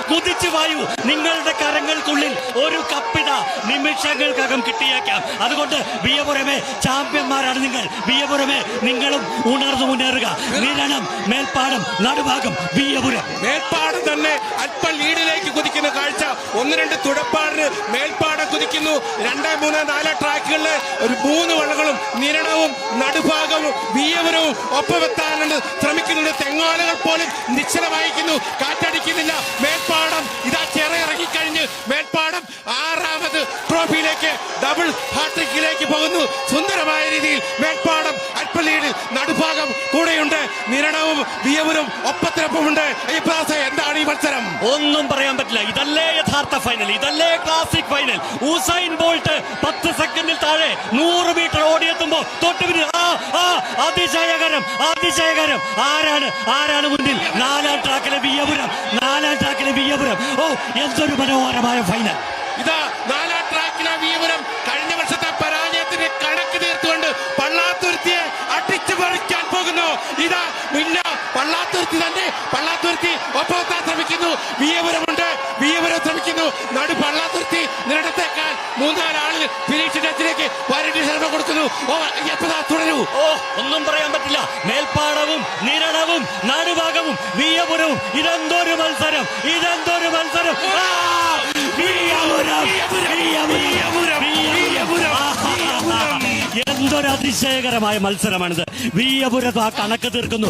കുതിച്ചു വായു. നിങ്ങളുടെ കരങ്ങൾക്കുള്ളിൽ ഒരു കപ്പിത നിമിഷങ്ങൾക്കകം കിട്ടിയേക്കാം. അതുകൊണ്ട് വിയപുരമേ ചാമ്പ്യന്മാരാണ് നിങ്ങൾ. വിയപുരമേ നിങ്ങളും ഉണർന്നു മുന്നേറുക. നിരണം, മേൽപ്പാടം, നടുഭാഗം, വിയപുരം. മേൽപ്പാടം തന്നെ അല്പം ലീഡിലേക്ക് കുതിക്കുന്ന കാഴ്ച. 1-2 തുടപ്പാടിന് മേൽപ്പാടം കുതിക്കുന്നു. 2, 3, 4 ട്രാക്കുകളിലെ ഒരു 3 വളകളും നിരണവും നടുഭാഗവും വിയപുരവും ഒപ്പമെത്താനുണ്ട് ശ്രമിക്കുന്നുണ്ട്. തെങ്ങോലകൾ പോലും നിശ്ചലമായിരിക്കുന്നു, കാറ്റടിക്കുന്നില്ല. മേൽപ്പാടം ഇതാ ഇറങ്ങിക്കഴിഞ്ഞ് മേൽപ്പാടം 6ാമത് ട്രോഫിയിലേക്ക്, ഡബിൾ ഹാട്രിക്കിലേക്ക് പോകുന്നു. സുന്ദരമായ രീതിയിൽ മേൽപ്പാടം അല്പം ലീഡിൽ, നടുഭാഗം കൂടെയുണ്ട്. നിരണവും വിയപുരവും ഒപ്പത്തിനൊപ്പമുണ്ട്. എന്താണ് ഈ മത്സരം? ഒന്നും പറയാൻ പറ്റില്ല. ഇതല്ലേ യഥാർത്ഥ ഫൈനൽ, ഇതല്ലേ ക്ലാസിക് ഫൈനൽ. ഉസൈൻ ബോൾട്ട് 10 സെക്കൻഡിൽ താഴെ 100 മീറ്റർ ഓടിയെത്തുമ്പോ തൊട്ടുപിന്നിൽ അതിശയകരം, അതിശയകരം. ആരാണ് മുന്നിൽ? 4ാം ട്രാക്കിലെ വിയപുരം, 4ാം ട്രാക്കിലെ വിയപുരം. ഓ, എന്തൊരു മനോഹരമായ ഫൈനൽ. ഇതാ 4ാം ട്രാക്കിലെ വിയപുരം കഴിഞ്ഞ വർഷത്തെ പരാജയത്തിന് കണക്ക് തീർത്തുകൊണ്ട് പള്ളാത്തുരുത്തിയെ അടിച്ചു പറിക്കാൻ പോകുന്നു. ഇതാ പിന്നെ പള്ളാത്തുരുത്തി തന്നെ, പള്ളാത്തുരുത്തി ഒപ്പമെത്താൻ ശ്രമിക്കുന്നു. വിയപുരമുണ്ട്, വിയപുരം ശ്രമിക്കുന്നു. നടു പള്ളാത്തുരുത്തി നിരടത്തേക്കാൾ 3-4 ആളുകൾ ഫിനിഷ് ടച്ചിലേക്ക് വരണ്ടി ശ്രമം കൊടുക്കുന്നു. തുടരൂ. ഒന്നും പറയാൻ പറ്റില്ല. മേൽപ്പാടവും നിരണവും നടുഭാഗവും വിയപുരവും. ഇതെന്തൊരു മത്സരം, ഇതെന്തൊരു മത്സരം. എന്തൊരു അതിശയകരമായ മത്സരമാണിത്. വിയപുരം ആ കണക്ക് തീർക്കുന്നു.